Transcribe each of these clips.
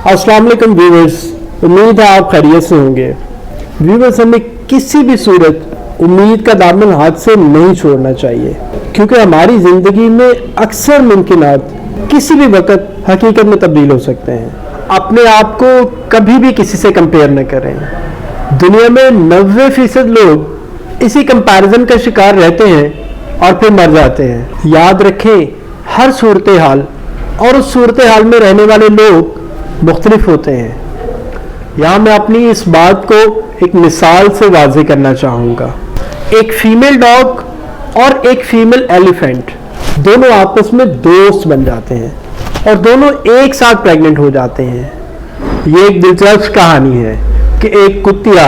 अस्सलाम वालेकुम व्यूअर्स, उम्मीद है आप खैरियत से होंगे। व्यूअर्स, हमें किसी भी सूरत उम्मीद का दामन हाथ से नहीं छोड़ना चाहिए, क्योंकि हमारी ज़िंदगी में अक्सर मुमकिनात किसी भी वक्त हकीकत में तब्दील हो सकते हैं। अपने आप को कभी भी किसी से कंपेयर न करें। दुनिया में 90% लोग इसी कंपैरिजन का शिकार रहते हैं और फिर मर जाते हैं। याद रखें, हर सूरत हाल और उस सूरत हाल में रहने वाले लोग मुख्तलिफ होते हैं। यहाँ मैं अपनी इस बात को एक मिसाल से वाज़ेह करना चाहूँगा। एक फीमेल डॉग और एक फीमेल एलिफेंट दोनों आपस में दोस्त बन जाते हैं और दोनों एक साथ प्रेग्नेंट हो जाते हैं। ये एक दिलचस्प कहानी है कि एक कुतिया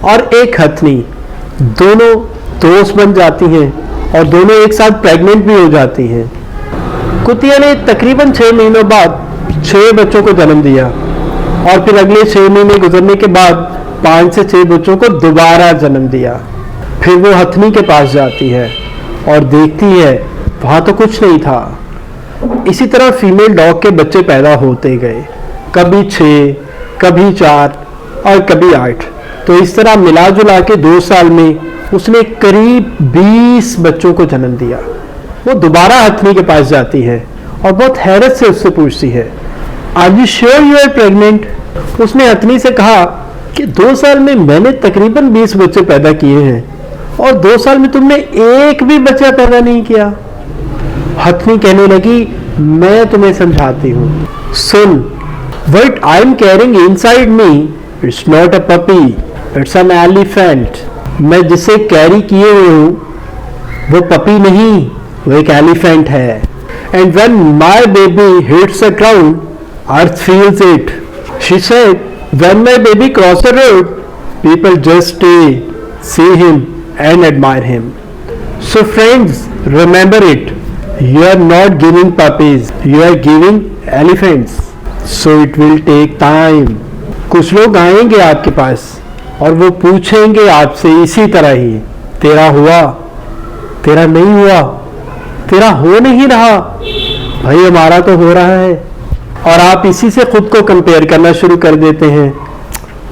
और एक हथनी दोनों दोस्त बन जाती हैं और दोनों एक साथ प्रेग्नेंट भी हो जाती हैं। कुतिया ने तकरीबन 6 महीनों बाद 6 बच्चों को जन्म दिया और फिर अगले 6 महीने गुजरने के बाद 5 से 6 बच्चों को दोबारा जन्म दिया। फिर वो हथनी के पास जाती है और देखती है वहाँ तो कुछ नहीं था। इसी तरह फीमेल डॉग के बच्चे पैदा होते गए, कभी 6, कभी 4 और कभी 8। तो इस तरह मिला जुला के 2 साल में उसने करीब 20 बच्चों को जन्म दिया। वो दोबारा हथनी के पास जाती है और बहुत हैरत से उससे पूछती है, are you sure you are pregnant? उसने हथनी से कहा कि 2 साल में मैंने तकरीबन 20 बच्चे पैदा किए हैं और 2 साल में तुमने एक भी बच्चा पैदा नहीं किया। हथनी कहने लगी, मैं तुम्हें समझाती हूँ, सुन, what I am carrying inside me it's not a puppy, it's an elephant. मैं जिसे कैरी किए हुए हूँ वो पपी नहीं, वो एक एलिफेंट है। And when my baby hits the ground, earth feels it. She said, when my baby crosses the road, people just stay, see him and admire him. So friends, remember it. You are not giving puppies, you are giving elephants. So it will take time. कुछ लोग आएंगे आपके पास और वो पूछेंगे आपसे इसी तरह ही, तेरा हुआ, तेरा नहीं हुआ, तेरा हो नहीं रहा। भाई हमारा तो हो रहा है। और आप इसी से खुद को कंपेयर करना शुरू कर देते हैं,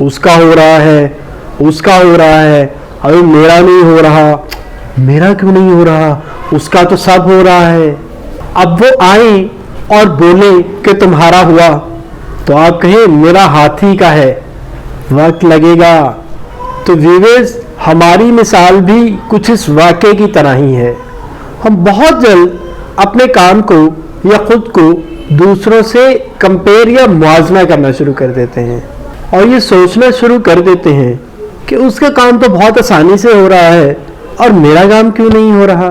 उसका हो रहा है, उसका हो रहा है, अभी मेरा नहीं हो रहा, मेरा क्यों नहीं हो रहा, उसका तो सब हो रहा है। अब वो आए और बोले कि तुम्हारा हुआ तो आप कहें मेरा हाथी का है, वक्त लगेगा। तो व्यूअर्स, हमारी मिसाल भी कुछ इस वाक़े की तरह ही है। हम बहुत जल्द अपने काम को या खुद को दूसरों से कंपेयर या मुआवजा करना शुरू कर देते हैं और ये सोचना शुरू कर देते हैं कि उसका काम तो बहुत आसानी से हो रहा है और मेरा काम क्यों नहीं हो रहा।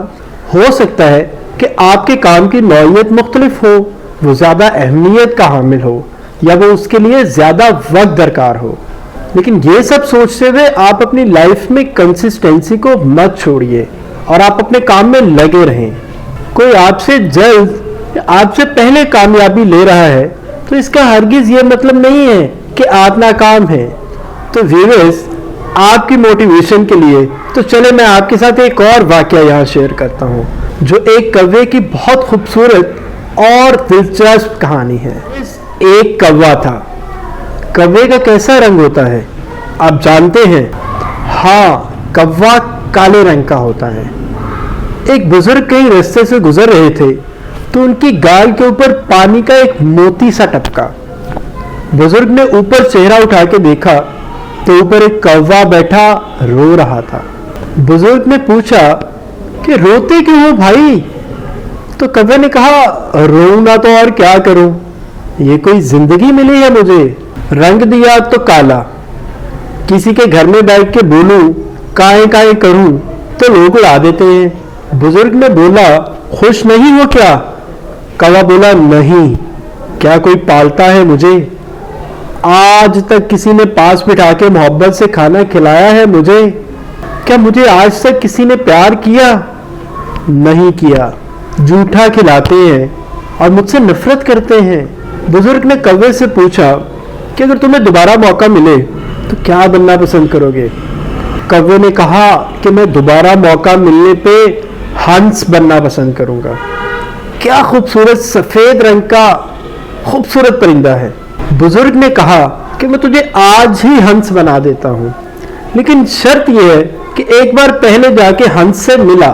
हो सकता है कि आपके काम की नौइयत मुख्तलिफ हो, वो ज़्यादा अहमियत का हामिल हो या वो उसके लिए ज़्यादा वक्त दरकार हो, लेकिन ये सब सोचते हुए आप अपनी लाइफ में कंसिस्टेंसी को मत छोड़िए और आप अपने काम में लगे रहें। कोई आपसे जल्द आपसे पहले कामयाबी ले रहा है तो इसका हरगिज ये मतलब नहीं है कि आप नाकाम हैं। तो व्यूअर्स, आपकी मोटिवेशन के लिए तो चले मैं आपके साथ एक और वाकया यहाँ शेयर करता हूँ, जो एक कौवे की बहुत खूबसूरत और दिलचस्प कहानी है। एक कौवा था। कौवे का कैसा रंग होता है आप जानते हैं? हाँ, कौवा काले रंग का होता है। एक बुजुर्ग कहीं रास्ते से गुजर रहे थे तो उनकी गाल के ऊपर पानी का एक मोती सा टपका। बुजुर्ग ने ऊपर चेहरा उठा के देखा तो ऊपर एक कौवा बैठा रो रहा था। बुजुर्ग ने पूछा कि रोते क्यों हो भाई? तो कौवे ने कहा, रोऊंगा तो और क्या करूं, ये कोई जिंदगी मिली है मुझे, रंग दिया तो काला, किसी के घर में बैठ के बोलूं काए काए करूं तो लोग उड़ा देते हैं। बुजुर्ग ने बोला, खुश नहीं हो क्या? कौवा बोला, नहीं। क्या कोई पालता है मुझे? आज तक किसी ने पास बिठा के मोहब्बत से खाना खिलाया है मुझे? क्या मुझे आज तक किसी ने प्यार किया? नहीं किया। जूठा खिलाते हैं और मुझसे नफरत करते हैं। बुजुर्ग ने कौवे से पूछा कि अगर तुम्हें दोबारा मौका मिले तो क्या बनना पसंद करोगे? कौवे ने कहा कि मैं दोबारा मौका मिलने पे हंस बनना पसंद करूंगा। क्या खूबसूरत सफेद रंग का खूबसूरत परिंदा है। बुजुर्ग ने कहा कि मैं तुझे आज ही हंस बना देता हूँ, लेकिन शर्त यह है कि एक बार पहले जाके हंस से मिला।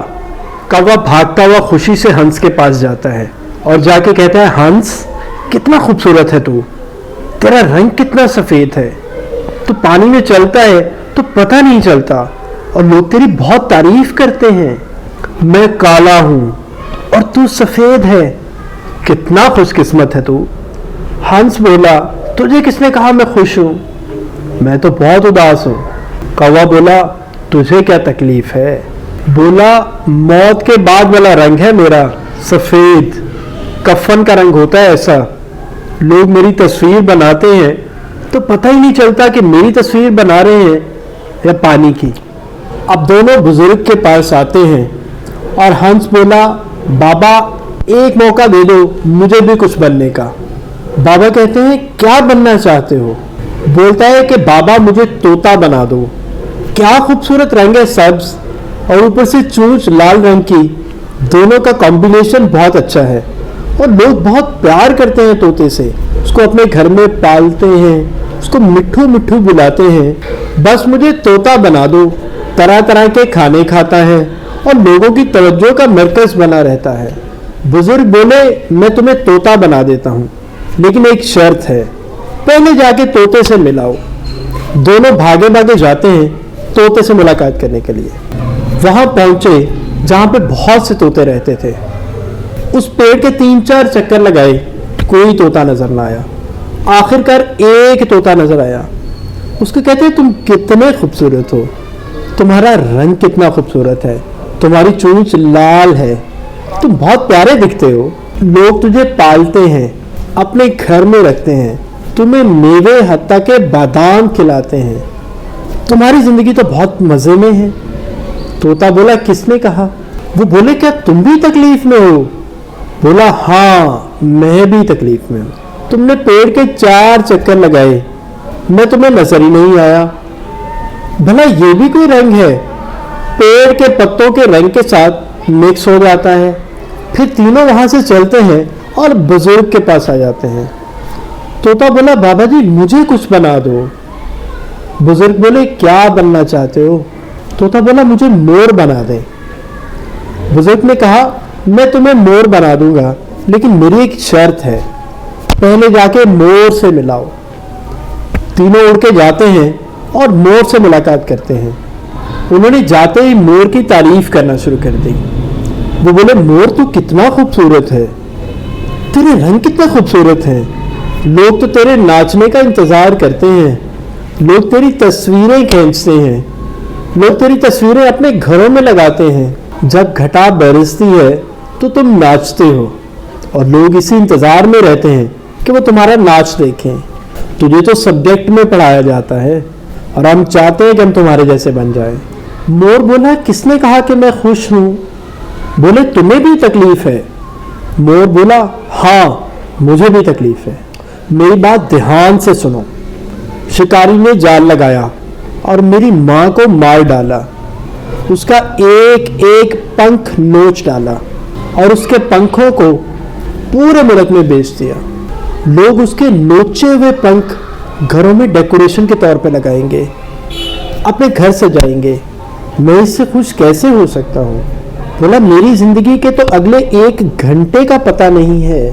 कौवा भागता हुआ खुशी से हंस के पास जाता है और जाके कहता है, हंस कितना खूबसूरत है तू, तेरा रंग कितना सफेद है, तू पानी में चलता है तो पता नहीं चलता और लोग तेरी बहुत तारीफ करते हैं। मैं काला हूं और तू सफेद है, कितना खुशकिस्मत है तू। हंस बोला, तुझे किसने कहा मैं खुश हूं, मैं तो बहुत उदास हूं। कौवा बोला, तुझे क्या तकलीफ है। बोला, मौत के बाद वाला रंग है मेरा सफेद, कफन का रंग होता है ऐसा। लोग मेरी तस्वीर बनाते हैं तो पता ही नहीं चलता कि मेरी तस्वीर बना रहे हैं या पानी की। अब दोनों बुजुर्ग के पास आते हैं और हंस बोला, बाबा एक मौका दे दो मुझे भी कुछ बनने का। बाबा कहते हैं, क्या बनना चाहते हो। बोलता है कि बाबा मुझे तोता बना दो, क्या खूबसूरत रंग है, सब्ज और ऊपर से चूंच लाल रंग की, दोनों का कॉम्बिनेशन बहुत अच्छा है और लोग बहुत प्यार करते हैं तोते से, उसको अपने घर में पालते हैं, उसको मिट्ठू मिट्ठू बुलाते हैं। बस मुझे तोता बना दो, तरह तरह के खाने खाता है और लोगों की तवज्जो का मरकज बना रहता है। बुजुर्ग बोले, मैं तुम्हें तोता बना देता हूँ, लेकिन एक शर्त है, पहले जाके तोते से मिलाओ। दोनों भागे भागे जाते हैं तोते से मुलाकात करने के लिए। वहां पहुंचे जहां पे बहुत से तोते रहते थे। उस पेड़ के 3-4 चक्कर लगाए, कोई तोता नजर ना आया। आखिरकार एक तोता नजर आया। उसको कहते हैं, तुम कितने खूबसूरत हो, तुम्हारा रंग कितना खूबसूरत है, तुम्हारी चोंच लाल है, तुम बहुत प्यारे दिखते हो, लोग तुझे पालते हैं, अपने घर में रखते हैं, तुम्हें मेवे हत्ता के बादाम खिलाते हैं, तुम्हारी जिंदगी तो बहुत मजे में है। तोता बोला, किसने कहा। वो बोले, क्या तुम भी तकलीफ में हो। बोला, हाँ मैं भी तकलीफ में हूं, तुमने पेड़ के 4 चक्कर लगाए, मैं तुम्हें नजर ही नहीं आया। भला ये भी कोई रंग है, पेड़ के पत्तों के रंग के साथ मिक्स हो जाता है। फिर तीनों वहां से चलते हैं और बुजुर्ग के पास आ जाते हैं। तोता बोला, बाबा जी मुझे कुछ बना दो। बुजुर्ग बोले, क्या बनना चाहते हो। तोता बोला, मुझे मोर बना दे। बुजुर्ग ने कहा, मैं तुम्हें मोर बना दूंगा, लेकिन मेरी एक शर्त है, पहले जाके मोर से मिलाओ। तीनों उड़ के जाते हैं और मोर से मुलाकात करते हैं। उन्होंने जाते ही मोर की तारीफ करना शुरू कर दी। वो बोले, मोर तू कितना खूबसूरत है, तेरे रंग कितना खूबसूरत है, लोग तो तेरे नाचने का इंतजार करते हैं, लोग तेरी तस्वीरें खींचते हैं, लोग तेरी तस्वीरें अपने घरों में लगाते हैं, जब घटा बरसती है तो तुम नाचते हो और लोग इसी इंतजार में रहते हैं कि वो तुम्हारा नाच देखें। तुझे तो सब्जेक्ट में पढ़ाया जाता है और हम चाहते हैं कि हम तुम्हारे जैसे बन जाएं। मोर बोला, किसने कहा कि मैं खुश हूं। बोले, तुम्हें भी तकलीफ है। मोर बोला, हाँ मुझे भी तकलीफ है, मेरी बात ध्यान से सुनो। शिकारी ने जाल लगाया और मेरी मां को मार डाला, उसका एक एक पंख नोच डाला और उसके पंखों को पूरे मुल्क में बेच दिया। लोग उसके नोचे हुए पंख घरों में डेकोरेशन के तौर पे लगाएंगे, अपने घर सजाएंगे। मैं इससे खुश कैसे हो सकता हूँ। बोला, मेरी जिंदगी के तो अगले 1 घंटे का पता नहीं है।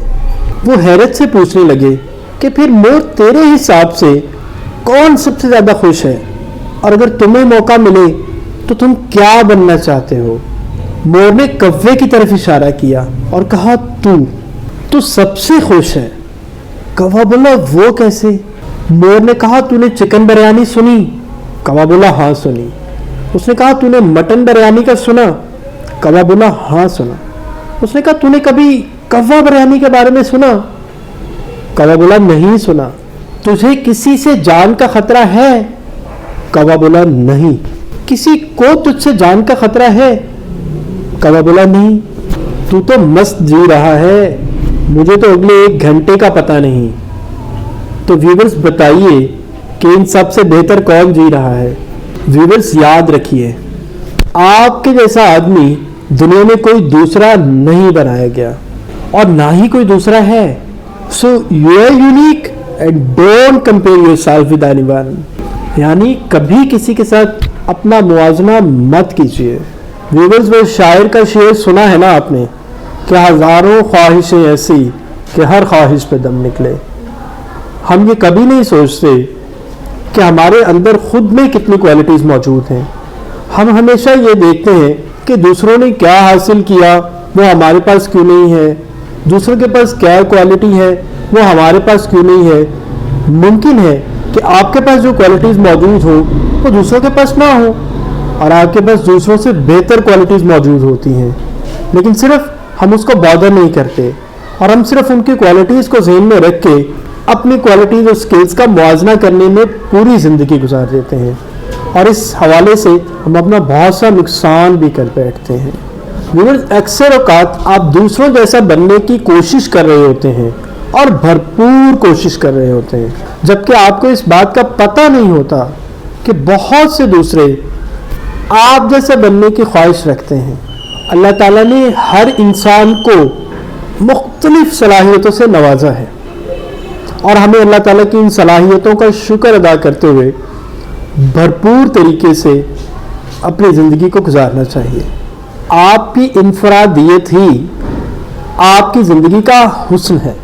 वो हैरत से पूछने लगे कि फिर मोर तेरे हिसाब से कौन सबसे ज्यादा खुश है, और अगर तुम्हें मौका मिले तो तुम क्या बनना चाहते हो। मोर ने कौवे की तरफ इशारा किया और कहा, तू सबसे खुश है। कौवा बोला, वो कैसे। मोर ने कहा, तूने चिकन बिरयानी सुनी। कौवा बोला, हाँ सुनी। उसने कहा, तूने मटन बिरयानी का सुना। कौवा बोला, हाँ सुना। उसने कहा, तूने कभी कौवा बिरयानी के बारे में सुना। कौवा बोला, नहीं सुना। तुझे किसी से जान का खतरा है। कौवा बोला, नहीं। किसी को तुझसे जान का खतरा है। कौवा बोला, नहीं। तू तो मस्त जी रहा है, मुझे तो अगले 1 घंटे का पता नहीं। तो व्यूवर्स बताइए कि इन सबसे बेहतर कौन जी रहा है। व्यूवर्स याद रखिए, आपके जैसा आदमी दुनिया में कोई दूसरा नहीं बनाया गया और ना ही कोई दूसरा है। So you are unique and don't compare yourself with anyone. यानी कभी किसी के साथ अपना मुआवजा मत कीजिए। व्यूअर्स, वो शायर का शेर सुना है ना आपने कि हजारों ख्वाहिशें ऐसी कि हर ख्वाहिश पे दम निकले। हम ये कभी नहीं सोचते कि हमारे अंदर खुद में कितनी क्वालिटीज़ मौजूद हैं। हम हमेशा ये देखते हैं कि दूसरों ने क्या हासिल किया वो हमारे पास क्यों नहीं है, दूसरों के पास क्या क्वालिटी है वो हमारे पास क्यों नहीं है। मुमकिन है कि आपके पास जो क्वालिटीज़ मौजूद हो वो दूसरों के पास ना हो और आपके पास दूसरों से बेहतर क्वालिटीज़ मौजूद होती हैं, लेकिन सिर्फ हम उसको बॉदर नहीं करते और हम सिर्फ उनकी क्वालिटीज़ को ज़हन में रख के अपनी क्वालिटीज़ और स्किल्स का मुआवजा करने में पूरी ज़िंदगी गुजार देते हैं और इस हवाले से हम अपना बहुत सा नुकसान भी कर बैठते हैं। व्यूअर्स, अक्सर औकात आप दूसरों जैसा बनने की कोशिश कर रहे होते हैं और भरपूर कोशिश कर रहे होते हैं, जबकि आपको इस बात का पता नहीं होता कि बहुत से दूसरे आप जैसा बनने की ख्वाहिश रखते हैं। अल्लाह ताला ने हर इंसान को मुख्तलिफ सलाहियतों से नवाजा है और हमें अल्लाह ताला की इन सलाहियतों का शुक्र अदा करते हुए भरपूर तरीके से अपनी ज़िंदगी को गुजारना चाहिए। आपकी इनफरादियत ही आपकी ज़िंदगी का हुस्न है।